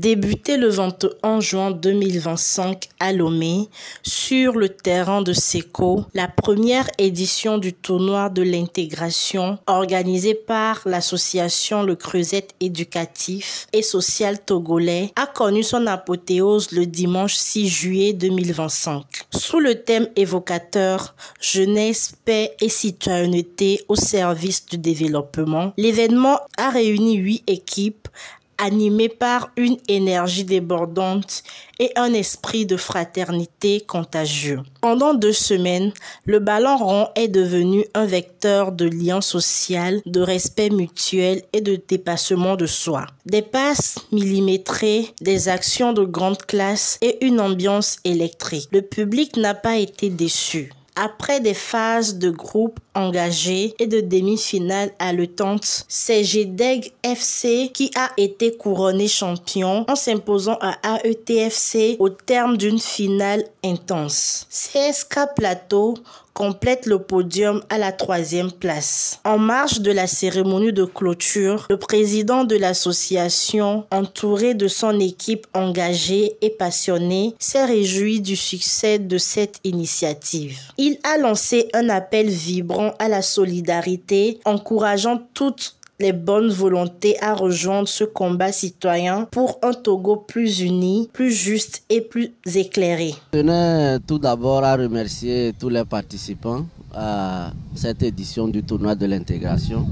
Débuté le 21 juin 2025 à Lomé, sur le terrain de SECO, la première édition du tournoi de l'intégration organisé par l'association Le Creuset éducatif et social togolais a connu son apothéose le dimanche 6 juillet 2025. Sous le thème évocateur « Jeunesse, paix et citoyenneté au service du développement », l'événement a réuni 8 équipes animé par une énergie débordante et un esprit de fraternité contagieux. Pendant 2 semaines, le ballon rond est devenu un vecteur de lien social, de respect mutuel et de dépassement de soi. Des passes millimétrées, des actions de grande classe et une ambiance électrique. Le public n'a pas été déçu. Après des phases de groupe engagés et de demi-finale haletantes, c'est GDEG FC qui a été couronné champion en s'imposant à AETFC au terme d'une finale intense. CSK Plateau complète le podium à la 3e place. En marge de la cérémonie de clôture, le président de l'association, entouré de son équipe engagée et passionnée, s'est réjoui du succès de cette initiative. Il a lancé un appel vibrant à la solidarité, encourageant toutes les bonnes volontés à rejoindre ce combat citoyen pour un Togo plus uni, plus juste et plus éclairé. Je tenais tout d'abord à remercier tous les participants à cette édition du tournoi de l'intégration.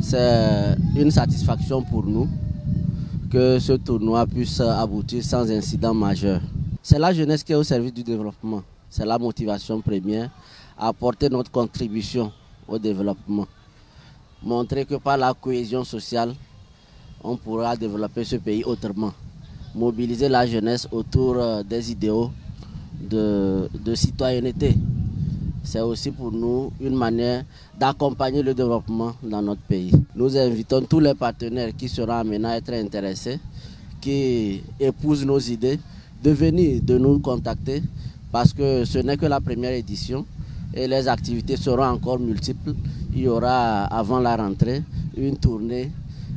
C'est une satisfaction pour nous que ce tournoi puisse aboutir sans incident majeur. C'est la jeunesse qui est au service du développement. C'est la motivation première à apporter notre contribution au développement. Montrer que par la cohésion sociale, on pourra développer ce pays autrement. Mobiliser la jeunesse autour des idéaux de citoyenneté. C'est aussi pour nous une manière d'accompagner le développement dans notre pays. Nous invitons tous les partenaires qui seront amenés à être intéressés, qui épousent nos idées, de nous contacter parce que ce n'est que la première édition et les activités seront encore multiples. Il y aura avant la rentrée une tournée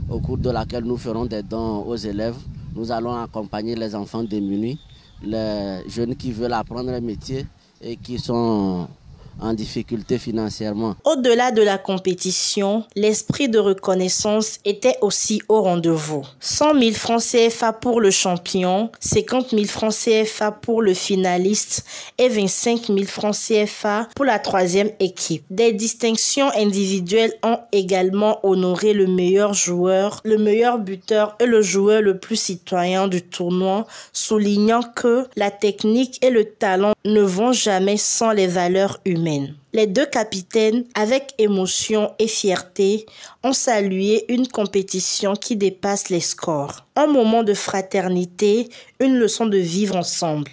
au cours de laquelle nous ferons des dons aux élèves. Nous allons accompagner les enfants démunis, les jeunes qui veulent apprendre un métier et qui sont en difficulté financièrement. Au-delà de la compétition, l'esprit de reconnaissance était aussi au rendez-vous. 100 000 francs CFA pour le champion, 50 000 francs CFA pour le finaliste et 25 000 francs CFA pour la 3e équipe. Des distinctions individuelles ont également honoré le meilleur joueur, le meilleur buteur et le joueur le plus citoyen du tournoi, soulignant que la technique et le talent ne vont jamais sans les valeurs humaines. Les 2 capitaines, avec émotion et fierté, ont salué une compétition qui dépasse les scores. Un moment de fraternité, une leçon de vivre ensemble.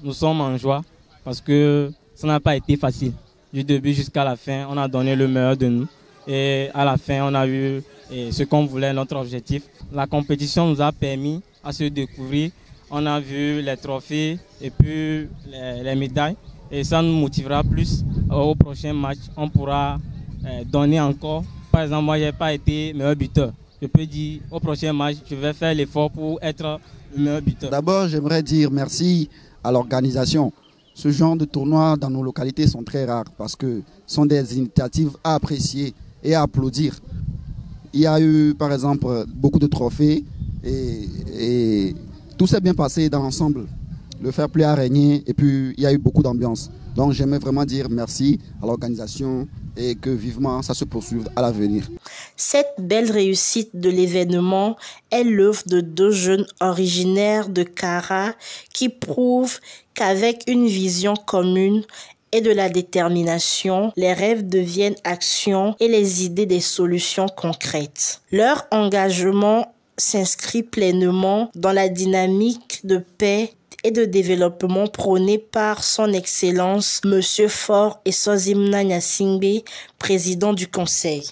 Nous sommes en joie parce que ça n'a pas été facile. Du début jusqu'à la fin, on a donné le meilleur de nous. Et à la fin, on a eu ce qu'on voulait, notre objectif. La compétition nous a permis à se découvrir. On a vu les trophées et puis les médailles. Et ça nous motivera plus au prochain match. On pourra donner encore. Par exemple, moi, je n'ai pas été meilleur buteur. Je peux dire au prochain match, je vais faire l'effort pour être le meilleur buteur. D'abord, j'aimerais dire merci à l'organisation. Ce genre de tournois dans nos localités sont très rares parce que ce sont des initiatives à apprécier et à applaudir. Il y a eu, par exemple, beaucoup de trophées et tout s'est bien passé dans l'ensemble. Le fair play a régné et puis il y a eu beaucoup d'ambiance. Donc j'aimerais vraiment dire merci à l'organisation et que vivement ça se poursuive à l'avenir. Cette belle réussite de l'événement est l'œuvre de 2 jeunes originaires de Kara qui prouvent qu'avec une vision commune et de la détermination, les rêves deviennent actions et les idées des solutions concrètes. Leur engagement s'inscrit pleinement dans la dynamique de paix et de développement prôné par son Excellence Monsieur Faure Esozimna Nyasingbe, président du Conseil.